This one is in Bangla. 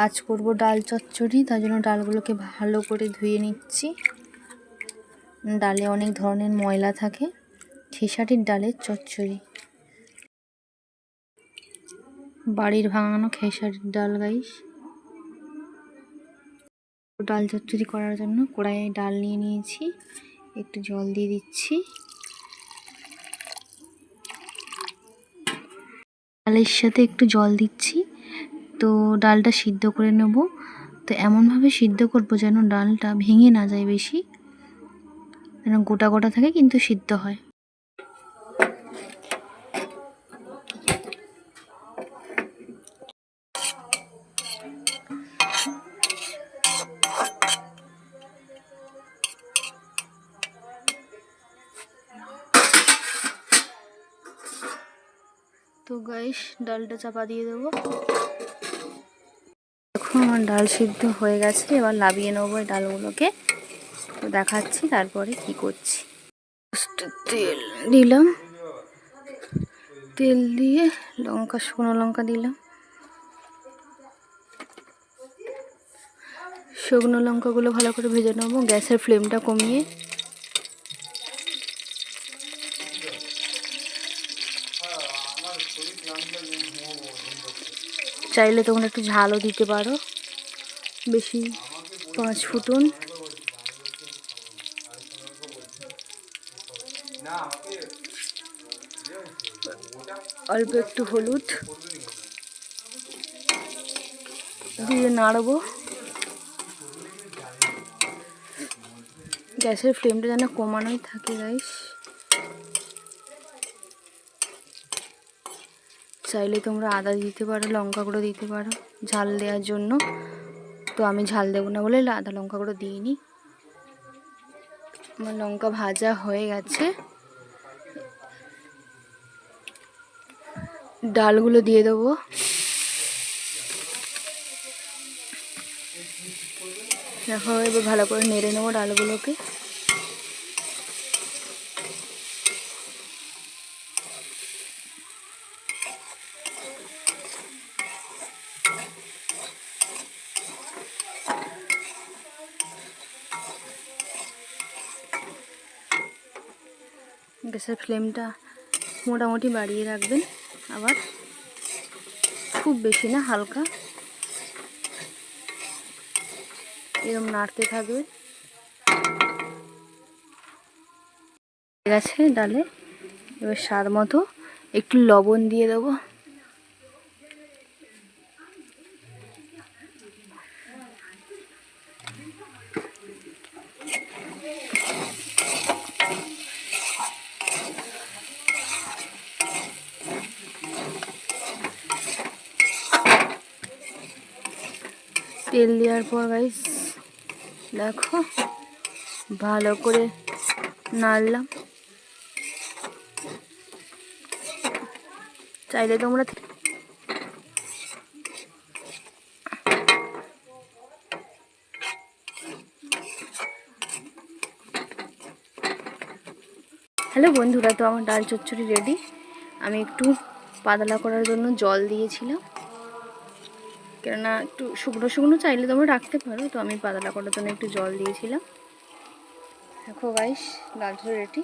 আজ করব ডাল চচ্চড়ি, তার জন্য ডালগুলোকে ভালো করে ধুয়ে নিচ্ছি। ডালে অনেক ধরনের ময়লা থাকে। খেসারির ডালের চচ্চড়ি, বাড়ির ভাঙানো খেসারির ডাল গাইস। ডাল চচ্চড়ি করার জন্য কড়াইয়ে ডাল নিয়ে নিয়েছি, একটু জল দিয়ে দিচ্ছি। ডালের সাথে একটু জল দিচ্ছি, তো ডালটা সিদ্ধ করে নেব। তো এমনভাবে সিদ্ধ করব যেন ডালটা ভেঙে না যায় বেশি, যেন গোটা গোটা থাকে কিন্তু সিদ্ধ হয়। তো গাইস ডালটা চাপা দিয়ে দেবো। এখন আমার ডাল সিদ্ধ হয়ে গেছে, এবার নামিয়ে নেবো এই ডালগুলোকে। তো দেখাচ্ছি তারপরে কি করছি। তেল দিলাম, তেল দিয়ে লঙ্কা, শুকনো লঙ্কা দিলাম। শুকনো লঙ্কাগুলো ভালো করে ভেজে নেবো গ্যাসের ফ্লেমটা কমিয়ে। চাইলে তোমরা একটু ঝালও দিতে পারো, বেশি 5 ফুটন। অল্প একটু হলুদ দিয়ে নাড়বো। গ্যাসের ফ্লেমটা যেন কমানোই থাকে গাইস। চাইলে তোমরা আদা দিতে পারো, লঙ্কা গুঁড়ো দিতে পারো ঝাল দেওয়ার জন্য। তো আমি ঝাল দেবো না বলে আদা লঙ্কা গুঁড়ো দিইনি। আমার লঙ্কা ভাজা হয়ে গেছে, ডালগুলো দিয়ে দেবো। দেখো এবার ভালো করে নেড়ে নেবো ডালগুলোকে। গ্যাসের ফ্লেমটা মোটামুটি বাড়িয়ে রাখবেন, আবার খুব বেশি না, হালকা এরকম নাড়তে থাকবে। ঠিক আছে ডালে, এবার স্বাদ মতো একটু লবণ দিয়ে দেবো। তেল দেওয়ার পর গাইস দেখো ভালো করে নাড়লাম। চাইলে তোমরা হ্যালো বন্ধুরা, তো আমার ডাল চচ্চড়ি রেডি। আমি একটু পাতলা করার জন্য জল দিয়েছিলাম, কেননা একটু শুকনো শুকনো চাইলে তোমরা রাখতে পারো। তো আমি পাতলা করার জন্য একটু জল দিয়েছিলাম। দেখো গাইস ডাল চচ্চড়ি রেডি।